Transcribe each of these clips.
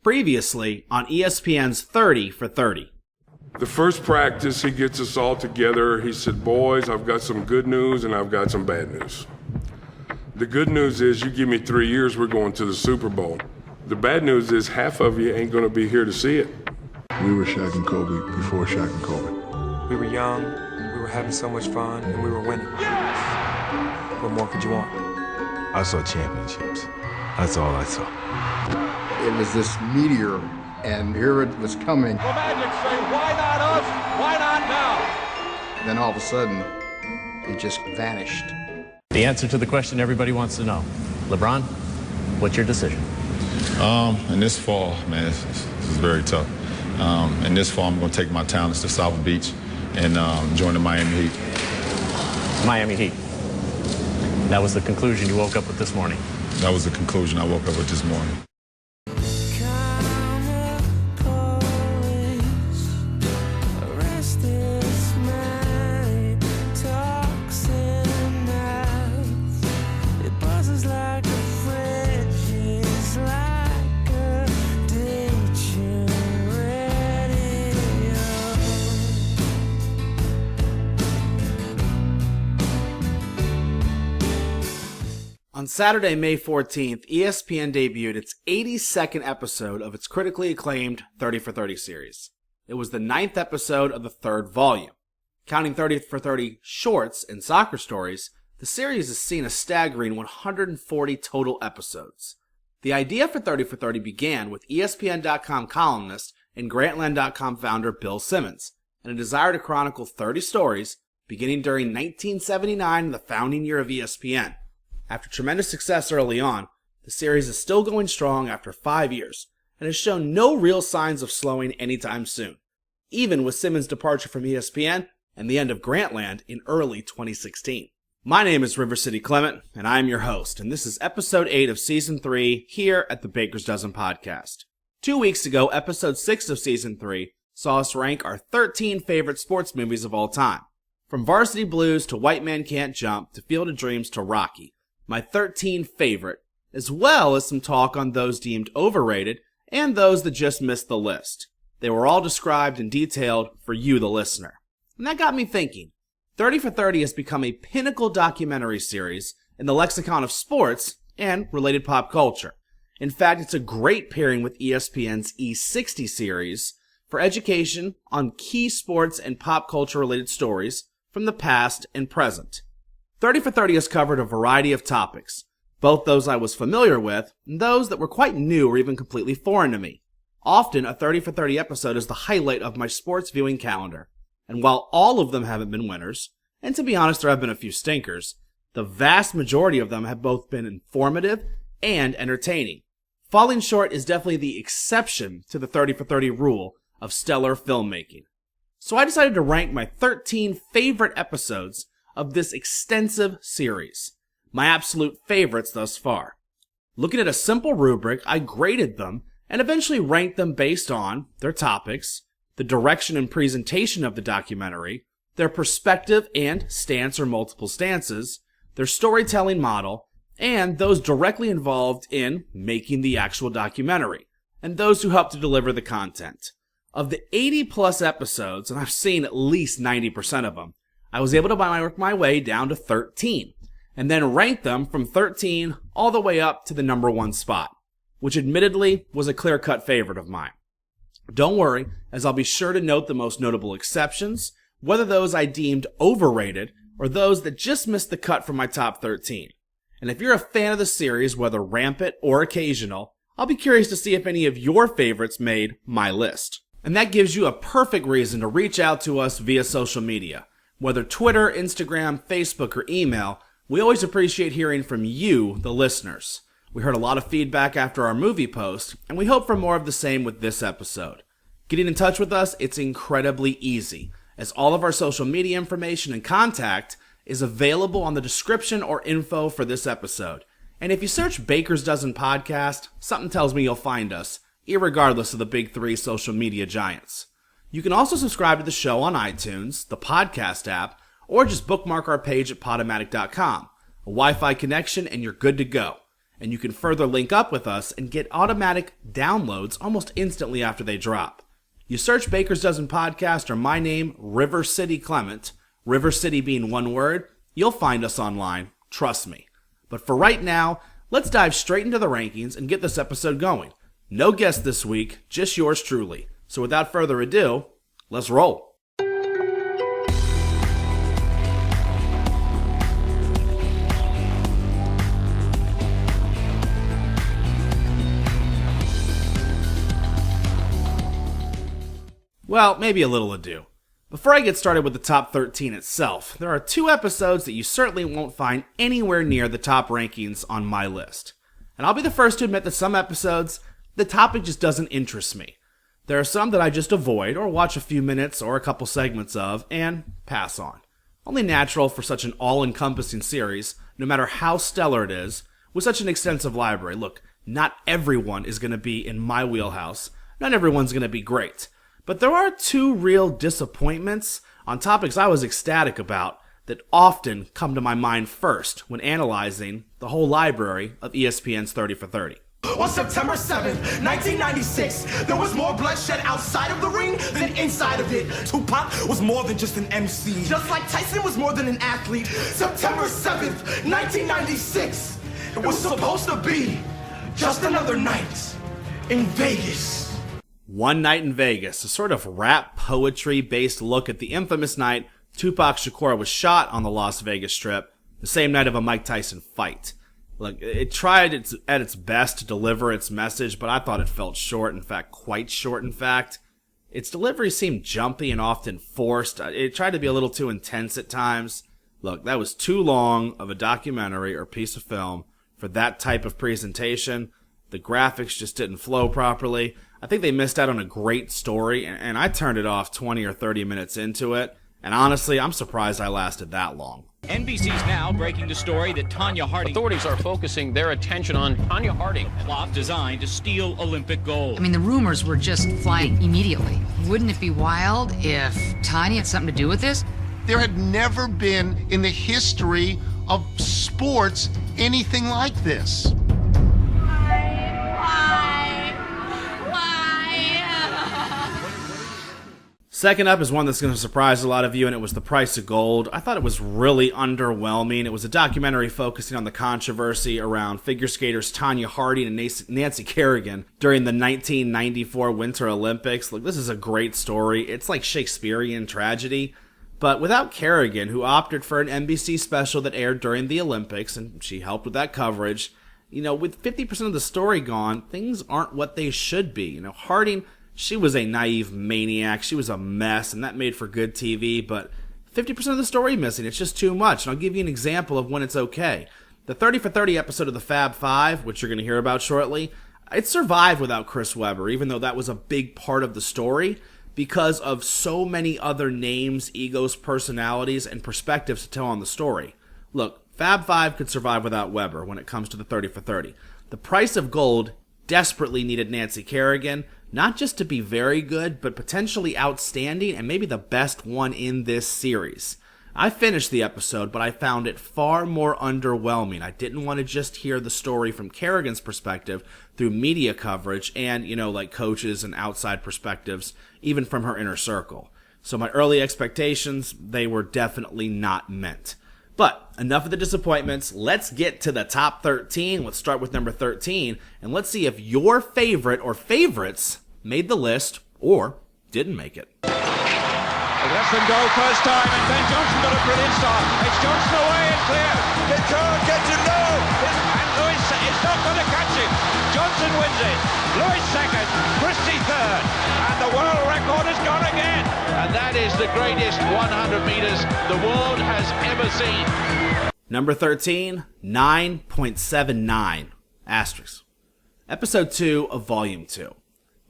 Previously on ESPN's 30 for 30. The first practice, he gets us all together. He said, boys, I've got some good news and I've got some bad news. The good news is you give me 3 years, we're going to the Super Bowl. The bad news is half of you ain't going to be here to see it. We were Shaq and Kobe before Shaq and Kobe. We were young, we were having so much fun, and we were winning. Yes! What more could you want? I saw championships. That's all I saw. It was this meteor, and here it was coming. The Magic say, why not us? Why not now? Then all of a sudden, it just vanished. The answer to the question everybody wants to know. LeBron, what's your decision? In this fall, man, this is very tough. In this fall, I'm going to take my talents to South Beach and join the Miami Heat. Miami Heat. That was the conclusion you woke up with this morning. That was the conclusion I woke up with this morning. On Saturday, May 14th, ESPN debuted its 82nd episode of its critically acclaimed 30 for 30 series. It was the 9th episode of the 3rd volume. Counting 30 for 30 shorts and soccer stories, the series has seen a staggering 140 total episodes. The idea for 30 for 30 began with ESPN.com columnist and Grantland.com founder Bill Simmons, and a desire to chronicle 30 stories beginning during 1979, the founding year of ESPN. After tremendous success early on, the series is still going strong after 5 years and has shown no real signs of slowing anytime soon, even with Simmons' departure from ESPN and the end of Grantland in early 2016. My name is River City Clement, and I am your host, and this is episode 8 of season 3 here at the Baker's Dozen podcast. 2 weeks ago, episode 6 of season 3 saw us rank our 13 favorite sports movies of all time. From Varsity Blues to White Man Can't Jump to Field of Dreams to Rocky. My 13 favorite, as well as some talk on those deemed overrated and those that just missed the list. They were all described and detailed for you, the listener. And that got me thinking. 30 for 30 has become a pinnacle documentary series in the lexicon of sports and related pop culture. In fact, it's a great pairing with ESPN's E60 series for education on key sports and pop culture related stories from the past and present. 30 for 30 has covered a variety of topics, both those I was familiar with and those that were quite new or even completely foreign to me. Often, a 30 for 30 episode is the highlight of my sports viewing calendar, and while all of them haven't been winners, and to be honest there have been a few stinkers, the vast majority of them have both been informative and entertaining. Falling short is definitely the exception to the 30 for 30 rule of stellar filmmaking. So I decided to rank my 13 favorite episodes of this extensive series, my absolute favorites thus far. Looking at a simple rubric, I graded them and eventually ranked them based on their topics, the direction and presentation of the documentary, their perspective and stance or multiple stances, their storytelling model, and those directly involved in making the actual documentary, and those who helped to deliver the content. Of the 80 plus episodes, and I've seen at least 90% of them, I was able to work my way down to 13, and then rank them from 13 all the way up to the number 1 spot, which admittedly was a clear-cut favorite of mine. Don't worry, as I'll be sure to note the most notable exceptions, whether those I deemed overrated or those that just missed the cut from my top 13. And if you're a fan of the series, whether rampant or occasional, I'll be curious to see if any of your favorites made my list. And that gives you a perfect reason to reach out to us via social media. Whether Twitter, Instagram, Facebook, or email, we always appreciate hearing from you, the listeners. We heard a lot of feedback after our movie post, and we hope for more of the same with this episode. Getting in touch with us, it's incredibly easy, as all of our social media information and contact is available on the description or info for this episode. And if you search Baker's Dozen Podcast, something tells me you'll find us, irregardless of the big 3 social media giants. You can also subscribe to the show on iTunes, the podcast app, or just bookmark our page at Podomatic.com. A Wi-Fi connection and you're good to go. and you can further link up with us and get automatic downloads almost instantly after they drop. You search Baker's Dozen Podcast or my name, River City Clement, River City being one word, you'll find us online, trust me. But for right now, let's dive straight into the rankings and get this episode going. No guest this week, just yours truly. So without further ado, let's roll. Well, maybe a little ado. Before I get started with the top 13 itself, there are 2 episodes that you certainly won't find anywhere near the top rankings on my list. And I'll be the first to admit that some episodes, the topic just doesn't interest me. There are some that I just avoid or watch a few minutes or a couple segments of and pass on. Only natural for such an all-encompassing series, no matter how stellar it is, with such an extensive library. Look, not everyone is going to be in my wheelhouse. Not everyone's going to be great. But there are 2 real disappointments on topics I was ecstatic about that often come to my mind first when analyzing the whole library of ESPN's 30 for 30. On September 7th, 1996, there was more bloodshed outside of the ring than inside of it. Tupac was more than just an MC. Just like Tyson was more than an athlete. September 7th, 1996, it was supposed to be just another night in Vegas. One Night in Vegas, a sort of rap poetry-based look at the infamous night Tupac Shakur was shot on the Las Vegas Strip, the same night of a Mike Tyson fight. Look, it tried at its best to deliver its message, but I thought it felt short, in fact, quite short, in fact. Its delivery seemed jumpy and often forced. It tried to be a little too intense at times. Look, that was too long of a documentary or piece of film for that type of presentation. The graphics just didn't flow properly. I think they missed out on a great story, and I turned it off 20 or 30 minutes into it. And honestly, I'm surprised I lasted that long. NBC's now breaking the story that Tonya Harding... Authorities are focusing their attention on Tonya Harding. A plot designed to steal Olympic gold. I mean, the rumors were just flying immediately. Wouldn't it be wild if Tonya had something to do with this? There had never been in the history of sports anything like this. Second up is one that's going to surprise a lot of you, and it was The Price of Gold. I thought it was really underwhelming. It was a documentary focusing on the controversy around figure skaters Tonya Harding and Nancy Kerrigan during the 1994 Winter Olympics. Look, this is a great story. It's like Shakespearean tragedy. But without Kerrigan, who opted for an NBC special that aired during the Olympics, and she helped with that coverage, with 50% of the story gone, things aren't what they should be. Harding... she was a naive maniac. She was a mess, and that made for good TV, but 50% of the story missing. It's just too much, and I'll give you an example of when it's okay. The 30 for 30 episode of the Fab Five, which you're going to hear about shortly, it survived without Chris Webber, even though that was a big part of the story, because of so many other names, egos, personalities, and perspectives to tell on the story. Look, Fab Five could survive without Webber when it comes to the 30 for 30. The Price of Gold desperately needed Nancy Kerrigan, not just to be very good, but potentially outstanding and maybe the best one in this series. I finished the episode, but I found it far more underwhelming. I didn't want to just hear the story from Kerrigan's perspective through media coverage and, like coaches and outside perspectives, even from her inner circle. So my early expectations, they were definitely not met. But enough of the disappointments. Let's get to the top 13. Let's start with number 13, and let's see if your favorite or favorites made the list or didn't make it. Less than goal first time, and Ben Johnson got a brilliant start. It's Johnson away and clear. They can't get him now. And Lewis is not going to catch him. Johnson wins it. Lewis second, Christie third, and the world record is gone again. And that is the greatest 100 meters the world has ever seen. Number 13, 9.79, asterisk. Episode 2 of Volume 2.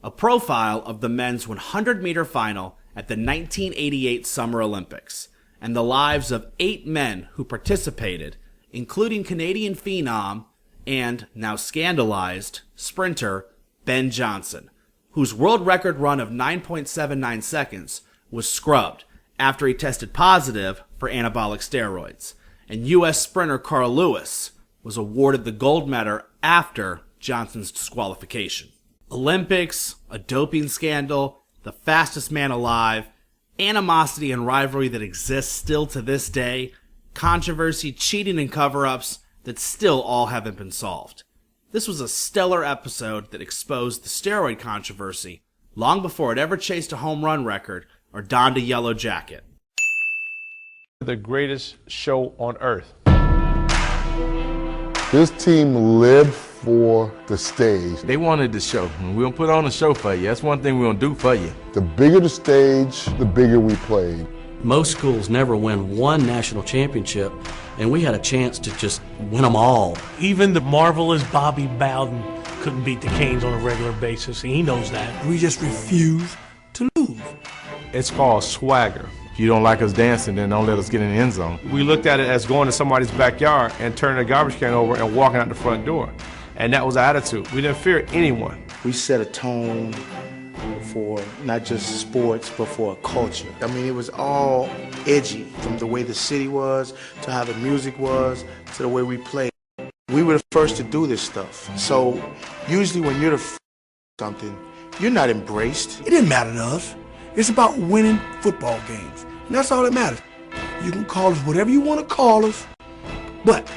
A profile of the men's 100-meter final at the 1988 Summer Olympics, and the lives of 8 men who participated, including Canadian phenom and, now scandalized, sprinter Ben Johnson, whose world record run of 9.79 seconds was scrubbed after he tested positive for anabolic steroids, and U.S. sprinter Carl Lewis was awarded the gold medal after Johnson's disqualification. Olympics, a doping scandal, the fastest man alive, animosity and rivalry that exists still to this day, controversy, cheating, and cover-ups that still all haven't been solved. This was a stellar episode that exposed the steroid controversy long before it ever chased a home run record or donned a yellow jacket. The greatest show on earth. This team lived for the stage. They wanted the show, and we'll put on a show for you. That's one thing we're gonna do for you. The bigger the stage, the bigger we played. Most schools never win one national championship, and we had a chance to just win them all. Even the marvelous Bobby Bowden couldn't beat the Canes on a regular basis, and he knows that. We just refuse to lose. It's called swagger. If you don't like us dancing, then don't let us get in the end zone. We looked at it as going to somebody's backyard and turning a garbage can over and walking out the front door. And that was our attitude. We didn't fear anyone. We set a tone for not just sports, but for a culture. I mean, it was all edgy, from the way the city was, to how the music was, to the way we played. We were the first to do this stuff. So usually when you're the something, you're not embraced. It didn't matter to us. It's about winning football games. And that's all that matters. You can call us whatever you want to call us, but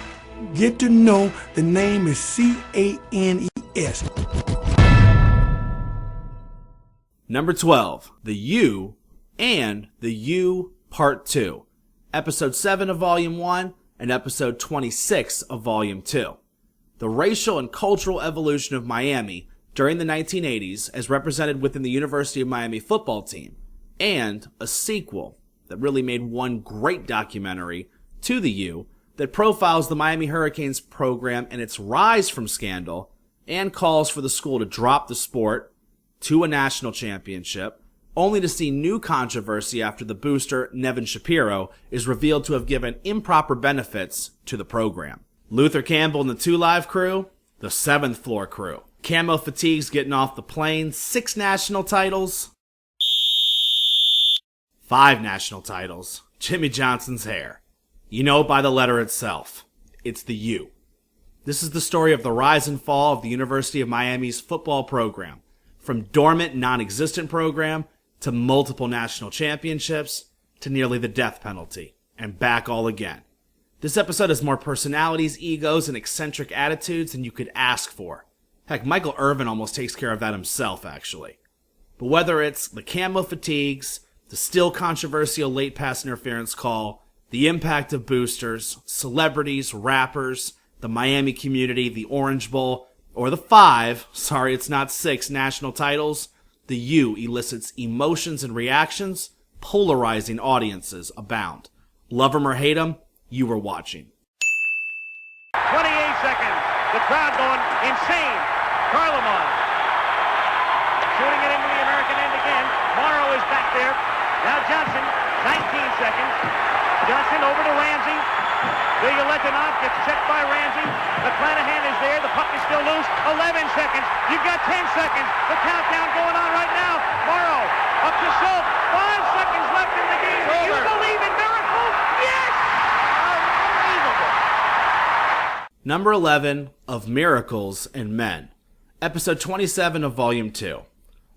get to know the name is C-A-N-E-S. Number 12, The U and The U Part 2, Episode 7 of Volume 1 and Episode 26 of Volume 2. The racial and cultural evolution of Miami during the 1980s as represented within the University of Miami football team, and a sequel that really made one great documentary to The U that profiles the Miami Hurricanes program and its rise from scandal and calls for the school to drop the sport to a national championship, only to see new controversy after the booster, Nevin Shapiro, is revealed to have given improper benefits to the program. Luther Campbell and the 2 Live crew, the 7th floor crew. Camo fatigues getting off the plane, 6 national titles, 5 national titles, Jimmy Johnson's hair. You know it by the letter itself. It's the U. This is the story of the rise and fall of the University of Miami's football program, from dormant, non-existent program to multiple national championships to nearly the death penalty, and back all again. This episode has more personalities, egos, and eccentric attitudes than you could ask for. Heck, Michael Irvin almost takes care of that himself, actually. But whether it's the camo fatigues, the still controversial late pass interference call, the impact of boosters, celebrities, rappers, the Miami community, the Orange Bowl, or the 5, sorry it's not 6, national titles, the U elicits emotions and reactions, polarizing audiences abound. Love 'em or hate 'em, you were watching. 28 seconds. The crowd going insane. Carlemon shooting it into the American end again. Morrow is back there. Now Johnson, 19 seconds. Johnson over to Ramsey. Villaletonoff gets checked by Ramsey. McClanahan is there. The puck is still loose. 11 seconds. You've got 10 seconds. The countdown going on right now. Morrow up to Schultz. 5 seconds left in the game. Do you believe in miracles? Yes! Unbelievable. Number 11 of Miracles and Men, Episode 27 of Volume 2,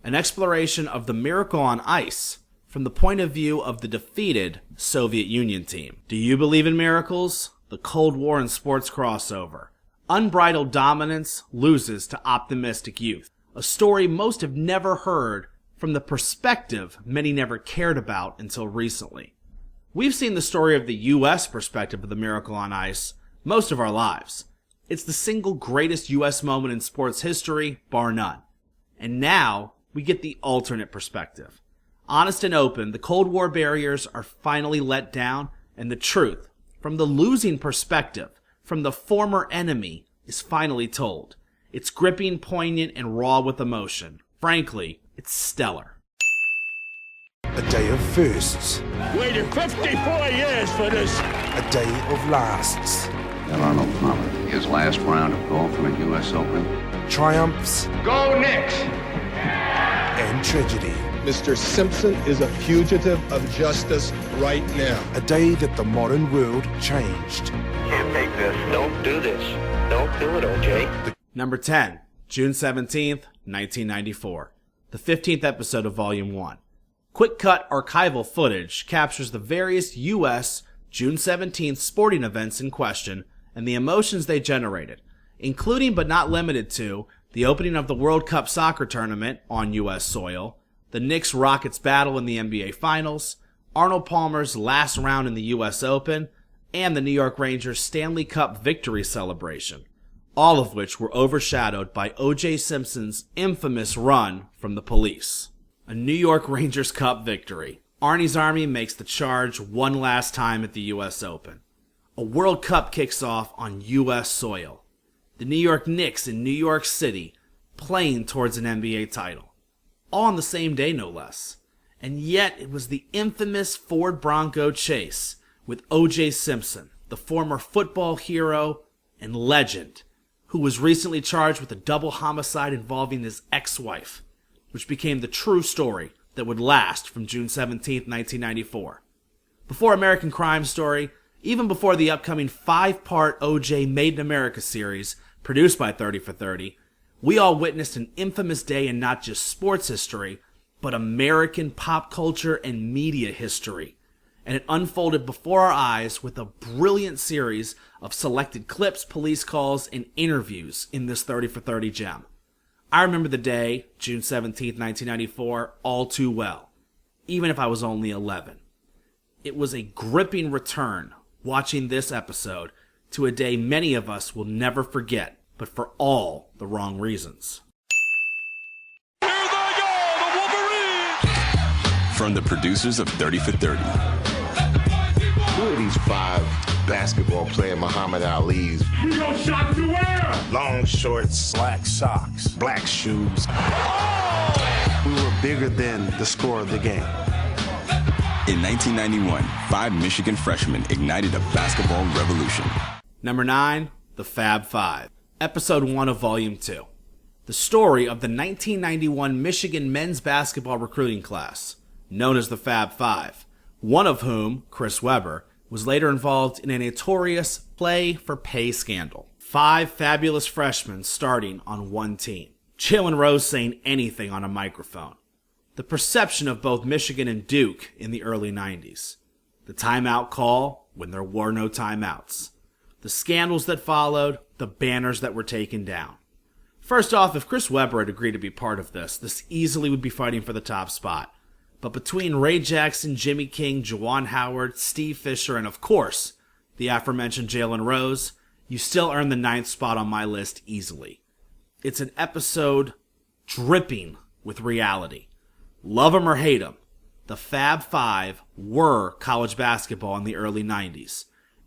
an exploration of the miracle on ice from the point of view of the defeated Soviet Union team. Do you believe in miracles? The Cold War and sports crossover. Unbridled dominance loses to optimistic youth. A story most have never heard from the perspective many never cared about until recently. We've seen the story of the U.S. perspective of the miracle on ice most of our lives. It's the single greatest U.S. moment in sports history, bar none. And now, we get the alternate perspective. Honest and open, the Cold War barriers are finally let down, and the truth, from the losing perspective, from the former enemy, is finally told. It's gripping, poignant, and raw with emotion. Frankly, it's stellar. A day of firsts. Waited 54 years for this. A day of lasts. Delano Palmer, his last round of golf in the U.S. Open. Triumphs. Go Knicks! And tragedy. Mr. Simpson is a fugitive of justice right now. A day that the modern world changed. Can't take this. Don't do this. Don't do it, OJ. Number 10, June 17th, 1994. The 15th episode of Volume 1. Quick cut archival footage captures the various U.S. June 17th sporting events in question and the emotions they generated, including but not limited to the opening of the World Cup soccer tournament on U.S. soil, the Knicks-Rockets battle in the NBA Finals, Arnold Palmer's last round in the U.S. Open, and the New York Rangers Stanley Cup victory celebration, all of which were overshadowed by O.J. Simpson's infamous run from the police. A New York Rangers Cup victory. Arnie's Army makes the charge one last time at the U.S. Open. A World Cup kicks off on U.S. soil. The New York Knicks in New York City playing towards an NBA title. All on the same day, no less. And yet it was the infamous Ford Bronco chase with O.J. Simpson, the former football hero and legend, who was recently charged with a double homicide involving his ex-wife, which became the true story that would last from June 17, 1994. Before American Crime Story, even before the upcoming 5-part O.J. Made in America series produced by 30 for 30, we all witnessed an infamous day in not just sports history, but American pop culture and media history. And it unfolded before our eyes with a brilliant series of selected clips, police calls, and interviews in this 30 for 30 gem. I remember the day, June 17, 1994, all too well, even if I was only 11. It was a gripping return watching this episode to a day many of us will never forget, but for all the wrong reasons. Here they go, the Wolverines! From the producers of 30 for 30. Who are these 5 basketball player Muhammad Ali's? We got shots to wear! Long shorts, black socks, black shoes. Oh! We were bigger than the score of the game. In 1991, 5 Michigan freshmen ignited a basketball revolution. Number 9, the Fab Five. Episode 1 of Volume 2. The story of the 1991 Michigan men's basketball recruiting class, known as the Fab Five, one of whom, Chris Webber, was later involved in a notorious play-for-pay scandal. 5 fabulous freshmen starting on one team. Jalen Rose saying anything on a microphone. The perception of both Michigan and Duke in the early 90s. The timeout call when there were no timeouts. The scandals that followed, the banners that were taken down. First off, if Chris Webber had agreed to be part of this easily would be fighting for the top spot. But between Ray Jackson, Jimmy King, Juwan Howard, Steve Fisher, and of course, the aforementioned Jalen Rose, you still earn the 9th spot on my list easily. It's an episode dripping with reality. Love 'em or hate 'em, the Fab Five were college basketball in the early 90s.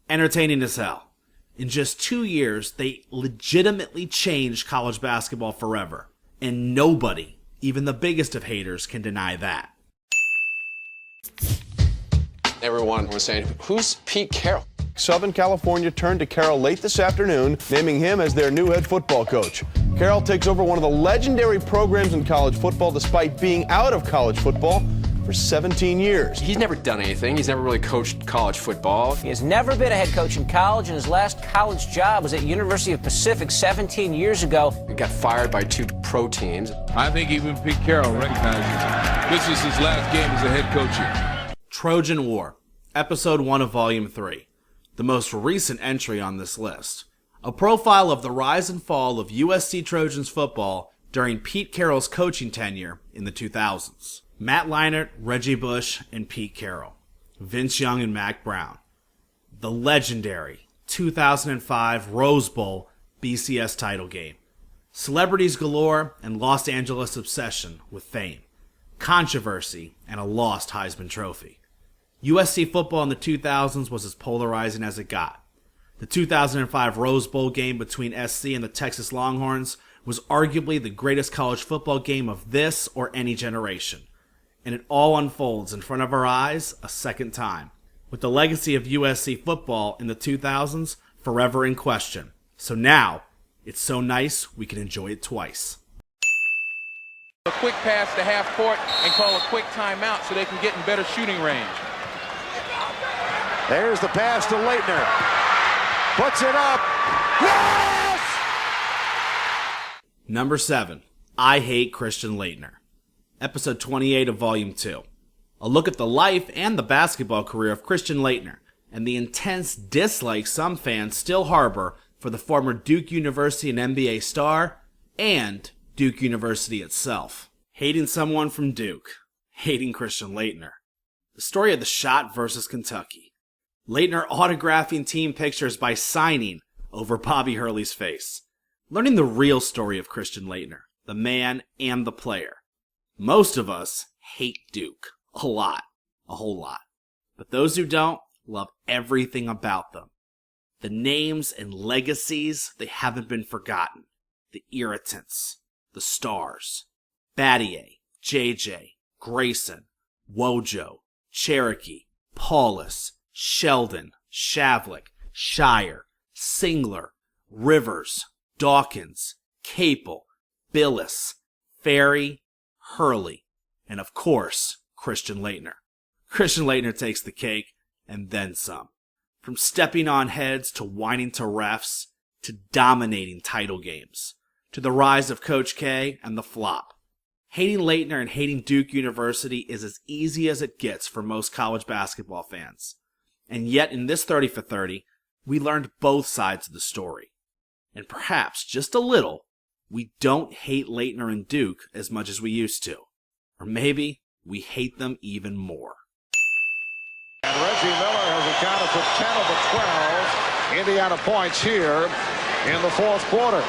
Entertaining as hell. In just 2 years, they legitimately changed college basketball forever. And nobody, even the biggest of haters, can deny that. Everyone was saying, who's Pete Carroll? Southern California turned to Carroll late this afternoon, naming him as their new head football coach. Carroll takes over one of the legendary programs in college football despite being out of college football for 17 years. He's never done anything. He's never really coached college football. He has never been a head coach in college, and his last college job was at University of Pacific 17 years ago. He got fired by 2 pro teams. I think even Pete Carroll recognizes this is his last game as a head coach here. Trojan War, Episode 1 of Volume 3. The most recent entry on this list. A profile of the rise and fall of USC Trojans football during Pete Carroll's coaching tenure in the 2000s. Matt Leinart, Reggie Bush, and Pete Carroll. Vince Young and Mack Brown. The legendary 2005 Rose Bowl BCS title game. Celebrities galore and Los Angeles obsession with fame. Controversy and a lost Heisman Trophy. USC football in the 2000s was as polarizing as it got. The 2005 Rose Bowl game between SC and the Texas Longhorns was arguably the greatest college football game of this or any generation. And it all unfolds in front of our eyes a second time, with the legacy of USC football in the 2000s forever in question. So now, it's so nice we can enjoy it twice. A quick pass to half court and call a quick timeout so they can get in better shooting range. There's the pass to Leitner. Puts it up. Yes! Number 7. I Hate Christian Laettner. Episode 28 of Volume 2. A look at the life and the basketball career of Christian Laettner and the intense dislike some fans still harbor for the former Duke University and NBA star and Duke University itself. Hating someone from Duke. Hating Christian Laettner. The story of the shot versus Kentucky. Laettner autographing team pictures by signing over Bobby Hurley's face. Learning the real story of Christian Laettner, the man and the player. Most of us hate Duke. A lot. A whole lot. But those who don't love everything about them. The names and legacies, they haven't been forgotten. The irritants. The stars. Battier, JJ, Grayson, Wojo, Cherokee, Paulus, Sheldon, Shavlik, Shire, Singler, Rivers, Dawkins, Capel, Billis, Ferry, Hurley, and of course, Christian Laettner. Christian Laettner takes the cake, and then some. From stepping on heads to whining to refs, to dominating title games, to the rise of Coach K and the flop. Hating Laettner and hating Duke University is as easy as it gets for most college basketball fans. And yet in this 30 for 30, we learned both sides of the story. And perhaps, just a little, we don't hate Laettner and Duke as much as we used to. Or maybe we hate them even more. And Reggie Miller has accounted for 10 of the 12 Indiana points here in the fourth quarter.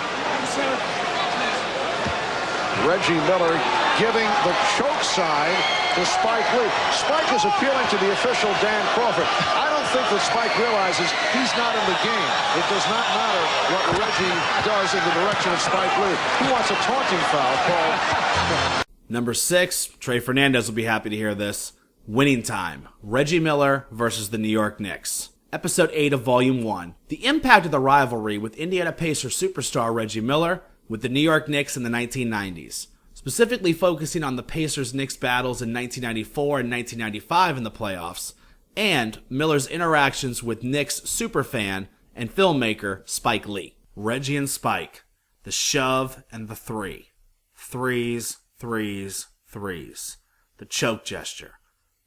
Reggie Miller giving the choke sign to Spike Lee. Spike is appealing to the official Dan Crawford. I don't think that Spike realizes he's not in the game. It does not matter what Reggie does in the direction of Spike Lee. He wants a taunting foul called. Number 6, Trey Fernandez will be happy to hear this. Winning Time. Reggie Miller versus the New York Knicks. Episode 8 of Volume 1. The impact of the rivalry with Indiana Pacers superstar Reggie Miller with the New York Knicks in the 1990s, specifically focusing on the Pacers-Knicks battles in 1994 and 1995 in the playoffs, and Miller's interactions with Knicks superfan and filmmaker Spike Lee. Reggie and Spike, the shove and the three. Threes, threes, threes. The choke gesture.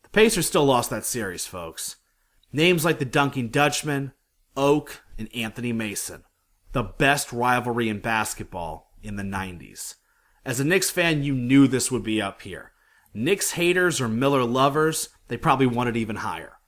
The Pacers still lost that series, folks. Names like the Dunking Dutchman, Oak, and Anthony Mason. The best rivalry in basketball in the 90s. As a Knicks fan, you knew this would be up here. Knicks haters or Miller lovers, they probably want it even higher.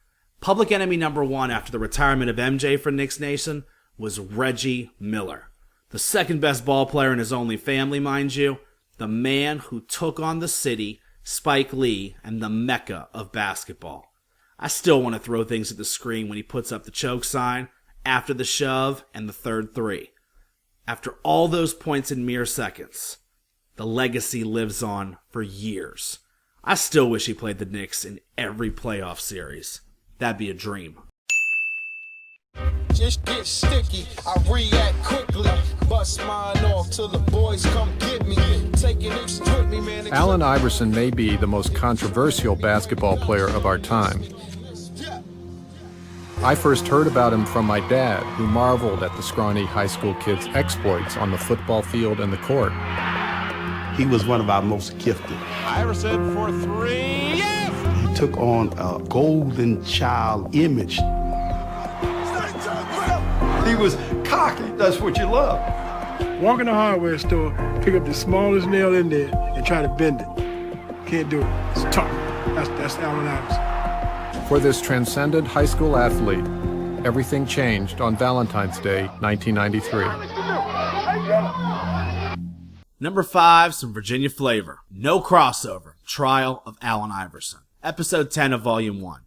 Public enemy number 1 after the retirement of MJ for Knicks Nation was Reggie Miller. The second best ball player in his only family, mind you. The man who took on the city, Spike Lee, and the mecca of basketball. I still want to throw things at the screen when he puts up the choke sign, after the shove, and the third three. After all those points in mere seconds, the legacy lives on for years. I still wish he played the Knicks in every playoff series. That'd be a dream. Just get sticky, I react quickly. Bust mine off till the boys come get me. Taking it with me, man. Allen Iverson may be the most controversial basketball player of our time. I first heard about him from my dad, who marveled at the scrawny high school kid's exploits on the football field and the court. He was one of our most gifted. Iverson for three. Yes! He took on a golden child image. He was cocky. That's what you love. Walk in the hardware store, pick up the smallest nail in there, and try to bend it. Can't do it. It's tough. That's Allen Iverson. For this transcendent high school athlete, everything changed on Valentine's Day, 1993. Number 5, some Virginia flavor. No crossover. Trial of Allen Iverson. Episode 10 of Volume 1.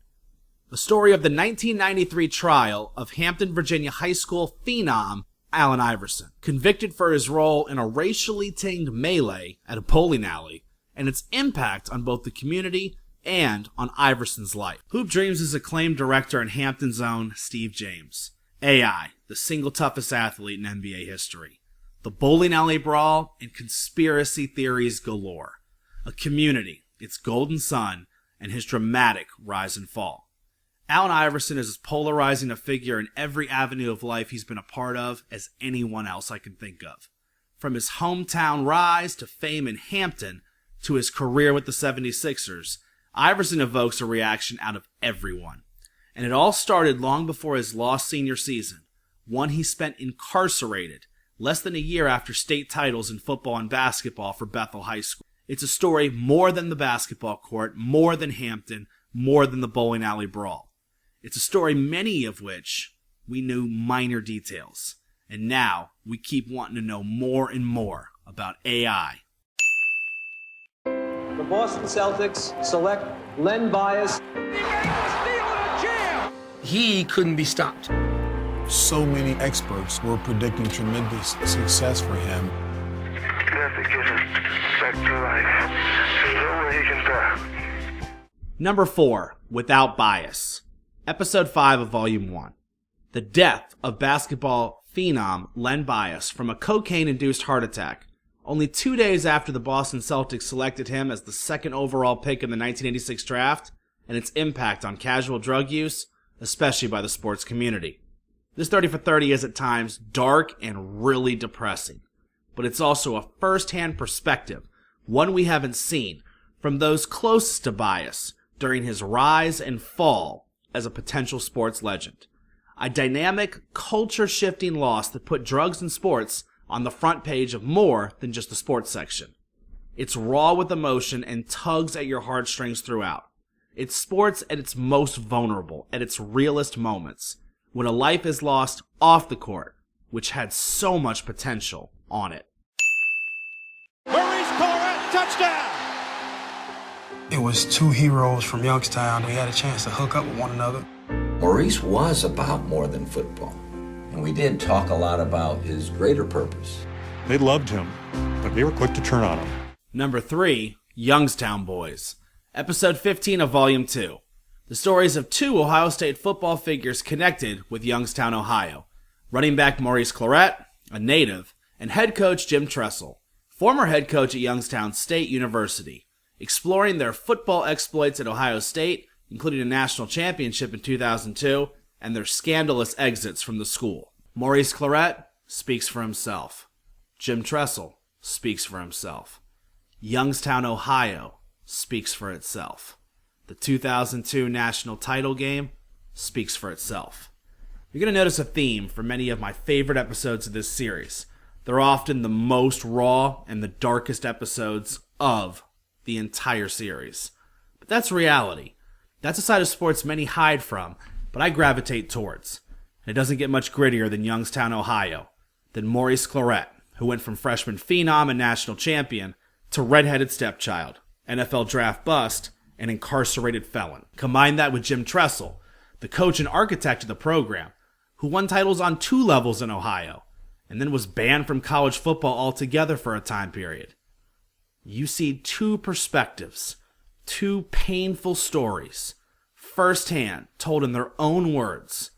The story of the 1993 trial of Hampton, Virginia high school phenom Allen Iverson, convicted for his role in a racially tinged melee at a bowling alley, and its impact on both the community and on Iverson's life. Hoop Dreams' acclaimed director and Hampton's own Steve James. AI, the single toughest athlete in NBA history. The bowling alley brawl and conspiracy theories galore. a community, its golden sun, and his dramatic rise and fall. Allen Iverson is as polarizing a figure in every avenue of life he's been a part of as anyone else I can think of. From his hometown rise to fame in Hampton to his career with the 76ers, Iverson evokes a reaction out of everyone. And it all started long before his lost senior season, one he spent incarcerated less than a year after state titles in football and basketball for Bethel High School. It's a story more than the basketball court, more than Hampton, more than the bowling alley brawl. It's a story many of which we knew minor details. And now we keep wanting to know more and more about AI. The Boston Celtics select Len Bias. He couldn't be stopped. So many experts were predicting tremendous success for him. You have to get him back to life. There's no way he can die. Number 4, Without Bias. Episode 5 of Volume 1. The death of basketball phenom Len Bias from a cocaine-induced heart attack, only 2 days after the Boston Celtics selected him as the second overall pick in the 1986 draft, and its impact on casual drug use, especially by the sports community. This 30 for 30 is at times dark and really depressing, but it's also a first-hand perspective, one we haven't seen, from those closest to Bias during his rise and fall as a potential sports legend. A dynamic, culture-shifting loss that put drugs and sports on the front page of more than just the sports section. It's raw with emotion and tugs at your heartstrings throughout. It's sports at its most vulnerable, at its realest moments, when a life is lost off the court, which had so much potential on it. Maurice, Clarrett, touchdown! It was two heroes from Youngstown. We had a chance to hook up with one another. Maurice was about more than football, and we did talk a lot about his greater purpose. They loved him, but they were quick to turn on him. Number 3, Youngstown Boys. Episode 15 of Volume 2. The stories of two Ohio State football figures connected with Youngstown, Ohio. Running back Maurice Clarrett, a native, and head coach Jim Tressell, former head coach at Youngstown State University, exploring their football exploits at Ohio State, including a national championship in 2002, and their scandalous exits from the school. Maurice Clarrett speaks for himself. Jim Tressell speaks for himself. Youngstown, Ohio speaks for itself. The 2002 national title game speaks for itself. You're going to notice a theme for many of my favorite episodes of this series. They're often the most raw and the darkest episodes of the entire series. But that's reality. That's a side of sports many hide from, but I gravitate towards. And it doesn't get much grittier than Youngstown, Ohio, than Maurice Clarrett, who went from freshman phenom and national champion to redheaded stepchild, NFL draft bust, and incarcerated felon. Combine that with Jim Tressell, the coach and architect of the program, who won titles on 2 levels in Ohio, and then was banned from college football altogether for a time period. You see 2 perspectives, 2 painful stories, firsthand, told in their own words,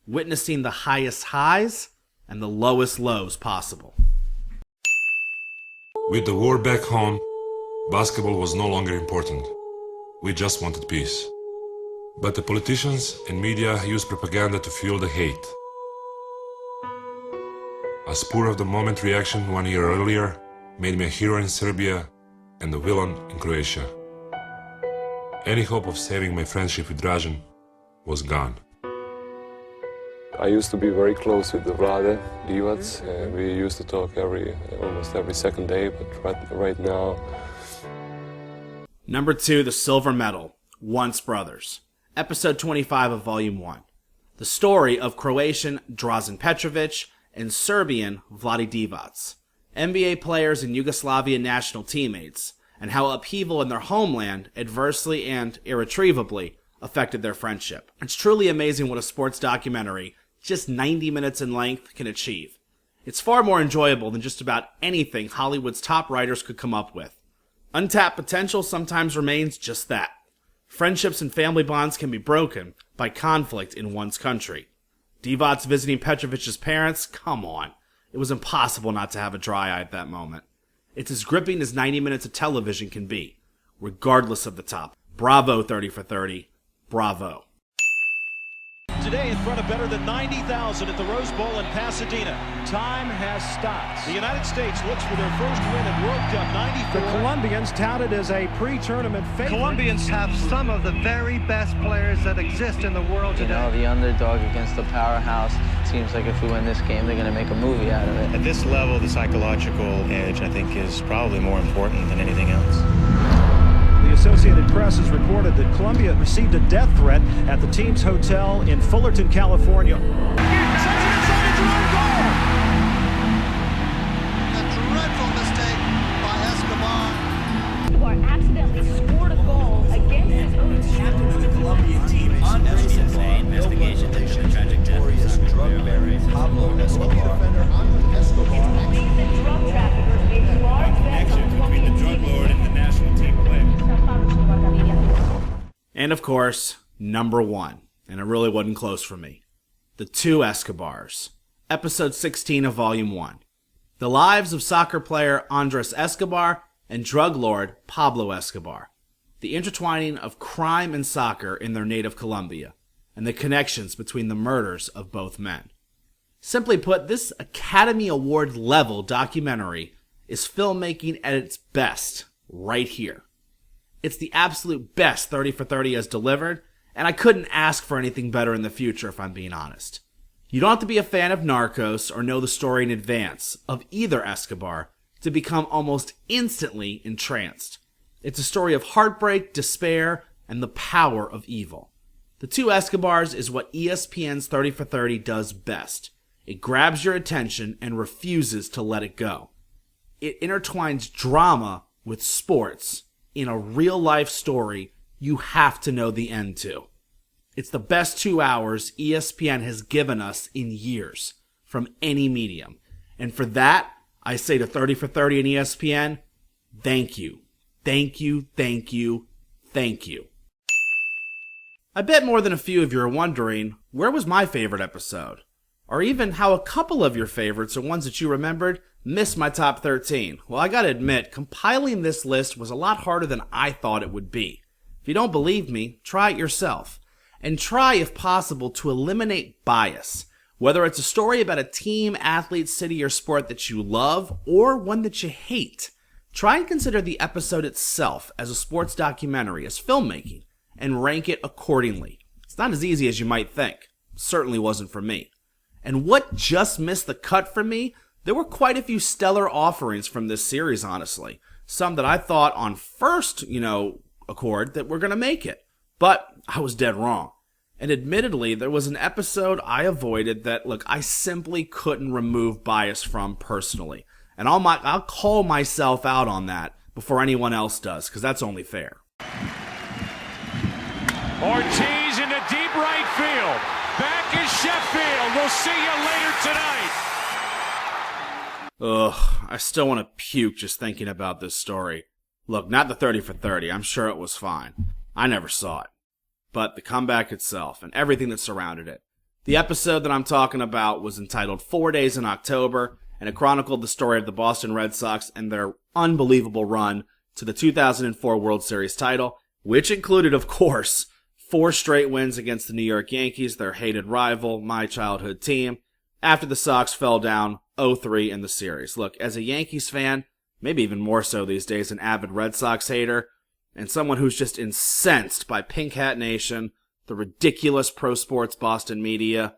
witnessing the highest highs and the lowest lows possible. With the war back home, basketball was no longer important. We just wanted peace. But the politicians and media used propaganda to fuel the hate. A spur-of-the-moment reaction 1 year earlier made me a hero in Serbia and a villain in Croatia. Any hope of saving my friendship with Dražen was gone. I used to be very close with the Vlade Divac. We used to talk almost every second day, but right now... Number 2, the silver medal, Once Brothers. Episode 25 of Volume 1. The story of Croatian Dražen Petrovic and Serbian Vlade Divac, NBA players and Yugoslavian national teammates, and how upheaval in their homeland adversely and irretrievably affected their friendship. It's truly amazing what a sports documentary, just 90 minutes in length, can achieve. It's far more enjoyable than just about anything Hollywood's top writers could come up with. Untapped potential sometimes remains just that. Friendships and family bonds can be broken by conflict in one's country. Divac visiting Petrovic's parents? Come on. It was impossible not to have a dry eye at that moment. It's as gripping as 90 minutes of television can be. regardless of the top. Bravo 30 for 30. Bravo. Today in front of better than 90,000 at the Rose Bowl in Pasadena. Time has stopped. The United States looks for their first win at World Cup 94. The Colombians touted as a pre-tournament favorite. Colombians have some of the very best players that exist in the world today. You know, the underdog against the powerhouse. Seems like if we win this game, they're going to make a movie out of it. At this level, the psychological edge, I think, is probably more important than anything else. The Associated Press has reported that Colombia received a death threat at the team's hotel in Fullerton, California. A dreadful mistake by Escobar. Escobar accidentally scored a goal against his own team. Captain of the Colombian team is USAA investigation into the tragic death of drug baron Pablo Escobar. It's believed that drug traffickers made large bets on the Colombian team. Lord and the national team player. And of course, number one, and it really wasn't close for me, The Two Escobars, episode 16 of volume 1. The lives of soccer player Andres Escobar and drug lord Pablo Escobar. The intertwining of crime and soccer in their native Colombia, and the connections between the murders of both men. Simply put, this Academy Award level documentary is filmmaking at its best right here. It's the absolute best 30 for 30 has delivered, and I couldn't ask for anything better in the future if I'm being honest. You don't have to be a fan of Narcos or know the story in advance of either Escobar to become almost instantly entranced. It's a story of heartbreak, despair, and the power of evil. The Two Escobars is what ESPN's 30 for 30 does best. It grabs your attention and refuses to let it go. It intertwines drama with sports in a real-life story you have to know the end to. It's the best 2 hours ESPN has given us in years from any medium. And for that, I say to 30 for 30 and ESPN, thank you. Thank you, thank you, thank you. I bet more than a few of you are wondering, where was my favorite episode? Or even how a couple of your favorites or ones that you remembered missed my top 13. Well, I gotta admit, compiling this list was a lot harder than I thought it would be. If you don't believe me, try it yourself. And try, if possible, to eliminate bias. Whether it's a story about a team, athlete, city, or sport that you love, or one that you hate. Try and consider the episode itself as a sports documentary, as filmmaking, and rank it accordingly. It's not as easy as you might think. It certainly wasn't for me. And what just missed the cut for me? There were quite a few stellar offerings from this series, honestly. Some that I thought on first, accord that were going to make it. But I was dead wrong. And admittedly, there was an episode I avoided that, I simply couldn't remove bias from personally. And I'll call myself out on that before anyone else does, because that's only fair. Ortiz into deep right field. Back is Sheffield. We'll see you later tonight. Ugh, I still want to puke just thinking about this story. Look, not the 30 for 30. I'm sure it was fine. I never saw it. But the comeback itself and everything that surrounded it. The episode that I'm talking about was entitled 4 Days in October, and it chronicled the story of the Boston Red Sox and their unbelievable run to the 2004 World Series title, which included, of course, 4 straight wins against the New York Yankees, their hated rival, my childhood team, after the Sox fell down 0-3 in the series. Look, as a Yankees fan, maybe even more so these days, an avid Red Sox hater, and someone who's just incensed by Pink Hat Nation, the ridiculous pro sports Boston media,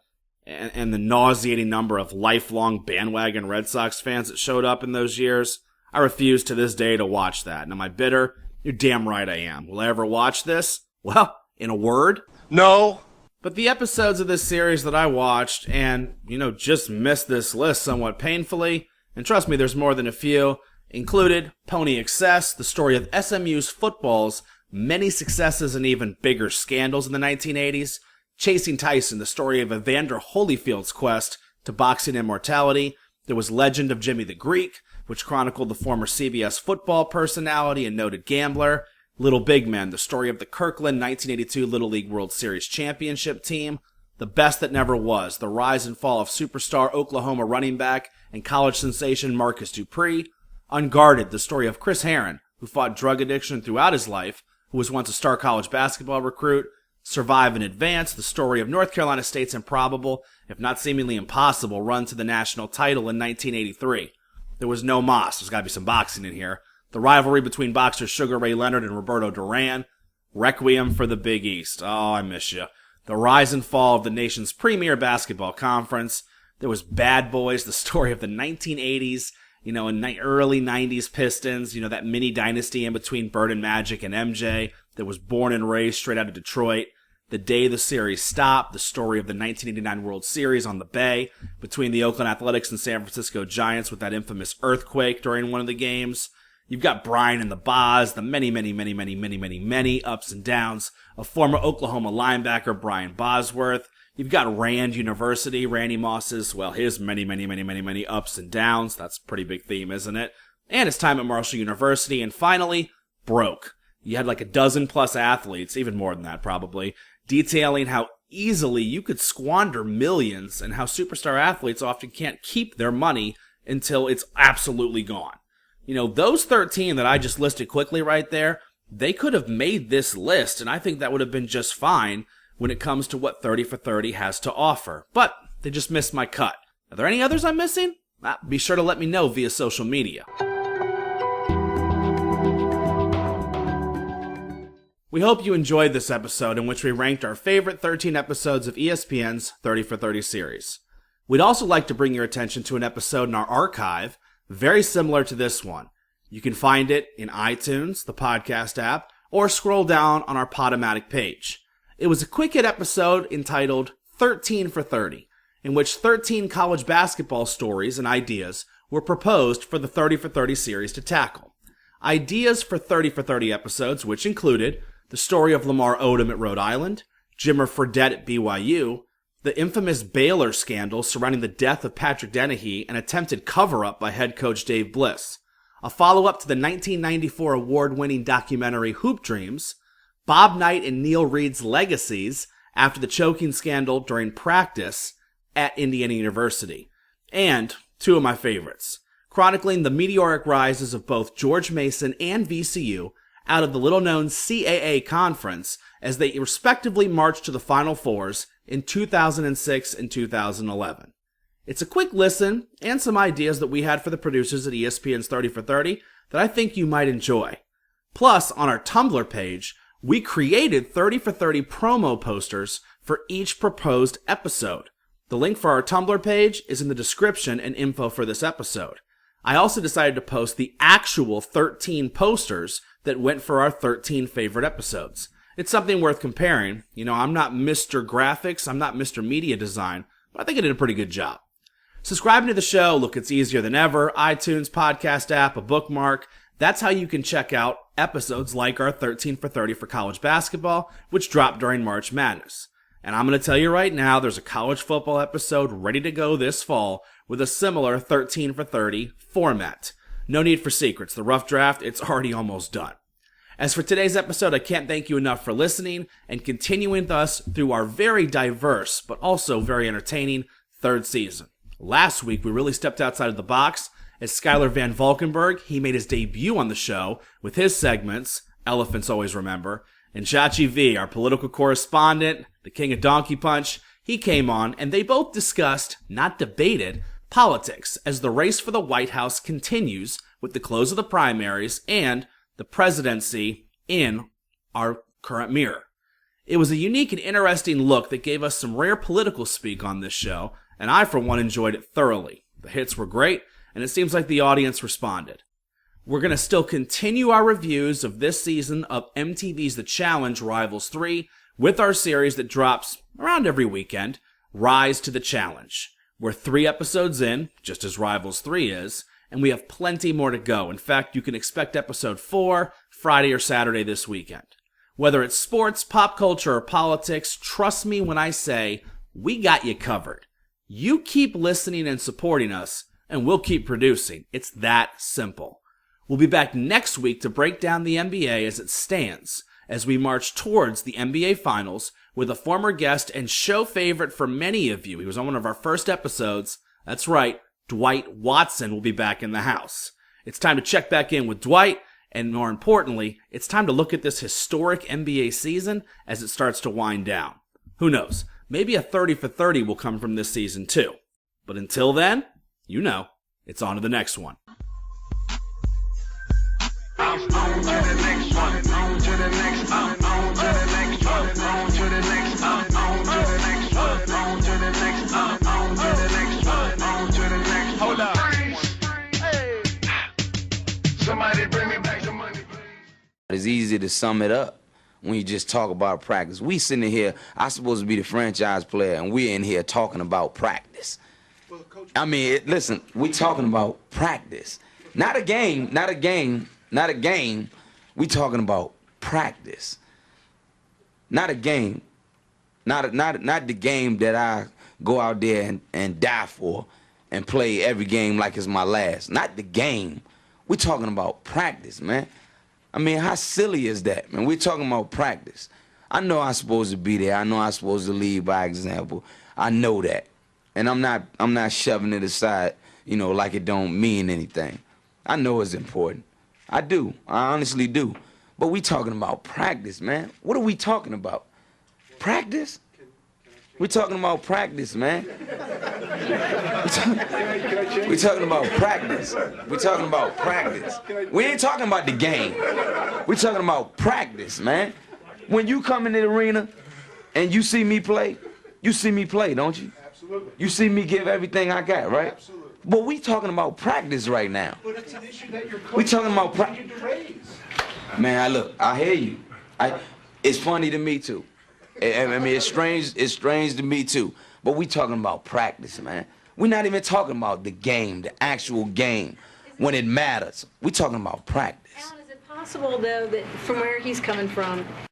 and the nauseating number of lifelong bandwagon Red Sox fans that showed up in those years, I refuse to this day to watch that. And am I bitter? You're damn right I am. Will I ever watch this? Well, in a word, no. But the episodes of this series that I watched and, just missed this list somewhat painfully, and trust me, there's more than a few, included Pony Excess, the story of SMU's football's many successes and even bigger scandals in the 1980s, Chasing Tyson, the story of Evander Holyfield's quest to boxing immortality. There was Legend of Jimmy the Greek, which chronicled the former CBS football personality and noted gambler. Little Big Men, the story of the Kirkland 1982 Little League World Series championship team. The Best That Never Was, the rise and fall of superstar Oklahoma running back and college sensation Marcus Dupree. Unguarded, the story of Chris Herron, who fought drug addiction throughout his life, who was once a star college basketball recruit, survive and advance, the story of North Carolina State's improbable, if not seemingly impossible, run to the national title in 1983. There was no Moss. There's got to be some boxing in here. The rivalry between boxers Sugar Ray Leonard and Roberto Duran. Requiem for the Big East. Oh, I miss you. The rise and fall of the nation's premier basketball conference. There was Bad Boys, the story of the 1980s, and early 90s Pistons, that mini dynasty in between Bird and Magic and MJ that was born and raised straight out of Detroit. The day the series stopped, the story of the 1989 World Series on the Bay between the Oakland Athletics and San Francisco Giants with that infamous earthquake during one of the games. You've got Brian and the Boz, the many ups and downs of former Oklahoma linebacker Brian Bosworth. You've got Rand University, Randy Moss's, his many ups and downs. That's a pretty big theme, isn't it? And his time at Marshall University. And finally, broke. You had like a dozen plus athletes, even more than that probably, detailing how easily you could squander millions and how superstar athletes often can't keep their money until it's absolutely gone. Those 13 that I just listed quickly right there, they could have made this list, and I think that would have been just fine when it comes to what 30 for 30 has to offer. But they just missed my cut. Are there any others I'm missing? Be sure to let me know via social media. We hope you enjoyed this episode in which we ranked our favorite 13 episodes of ESPN's 30 for 30 series. We'd also like to bring your attention to an episode in our archive very similar to this one. You can find it in iTunes, the podcast app, or scroll down on our Podomatic page. It was a quick hit episode entitled 13 for 30, in which 13 college basketball stories and ideas were proposed for the 30 for 30 series to tackle. Ideas for 30 for 30 episodes, which included the story of Lamar Odom at Rhode Island, Jimmer Fredette at BYU, the infamous Baylor scandal surrounding the death of Patrick Dennehy, an attempted cover-up by head coach Dave Bliss, a follow-up to the 1994 award-winning documentary Hoop Dreams, Bob Knight and Neil Reed's legacies after the choking scandal during practice at Indiana University, and two of my favorites, chronicling the meteoric rises of both George Mason and VCU out of the little-known CAA conference as they respectively marched to the Final Fours in 2006 and 2011. It's a quick listen and some ideas that we had for the producers at ESPN's 30 for 30 that I think you might enjoy. Plus, on our Tumblr page, we created 30 for 30 promo posters for each proposed episode. The link for our Tumblr page is in the description and info for this episode. I also decided to post the actual 13 posters that went for our 13 favorite episodes. It's something worth comparing. I'm not Mr. Graphics, I'm not Mr. Media Design, but I think I did a pretty good job. Subscribing to the show, look, it's easier than ever. iTunes, podcast app, a bookmark. That's how you can check out episodes like our 13 for 30 for college basketball, which dropped during March Madness. And I'm going to tell you right now, there's a college football episode ready to go this fall with a similar 13 for 30 format. No need for secrets. The rough draft, it's already almost done. As for today's episode, I can't thank you enough for listening and continuing with us through our very diverse, but also very entertaining third season. Last week, we really stepped outside of the box as Skylar Van Valkenburg, he made his debut on the show with his segments, Elephants Always Remember, and Chachi V, our political correspondent, the king of Donkey Punch, he came on and they both discussed, not debated, politics as the race for the White House continues with the close of the primaries and the presidency in our current mirror. It was a unique and interesting look that gave us some rare political speak on this show, and I, for one, enjoyed it thoroughly. The hits were great, and it seems like the audience responded. We're going to still continue our reviews of this season of MTV's The Challenge Rivals 3 with our series that drops around every weekend, Rise to the Challenge. We're 3 episodes in, just as Rivals 3 is, and we have plenty more to go. In fact, you can expect episode 4 Friday or Saturday this weekend. Whether it's sports, pop culture, or politics, trust me when I say we got you covered. You keep listening and supporting us, and we'll keep producing. It's that simple. We'll be back next week to break down the NBA as it stands, as we march towards the NBA Finals with a former guest and show favorite for many of you. He was on one of our first episodes. That's right, Dwight Watson will be back in the house. It's time to check back in with Dwight And more importantly, it's time to look at this historic NBA season as it starts to wind down. Who knows? Maybe a 30 for 30 will come from this season too. But until then, you know, it's on to the next one. On to the next one, on to the next, on to the next one, on to the next, on to the next one, on to the next, on to the next one, on to the next. Hold up. Hey. Somebody bring me back the money, please. It's easy to sum it up when you just talk about practice. We sitting here, I'm supposed to be the franchise player, and we're in here talking about practice. I mean, listen, we talking about practice. Not a game, not a game. Not a game, we talking about practice. Not a game, not the game that I go out there and die for and play every game like it's my last. Not the game. We talking about practice, man. I mean, how silly is that, man? We're talking about practice. I know I'm supposed to be there. I know I'm supposed to lead by example. I know that. And I'm not shoving it aside, you know, like it don't mean anything. I know it's important. I do. I honestly do. But we talking about practice, man. What are we talking about? Practice? We talking about practice, man. We talking about practice. We talking about practice. We ain't talking about the game. We talking about practice, man. When you come in the arena and you see me play, don't you? Absolutely. You see me give everything I got, right? Absolutely. But we talking about practice right now. But it's an issue that your coach we talking about practice. Man, I hear you. It's funny to me too. I mean, it's strange to me too. But we talking about practice, man. We're not even talking about the game, the actual game, when it matters. We talking about practice. Allen, is it possible though that from where he's coming from,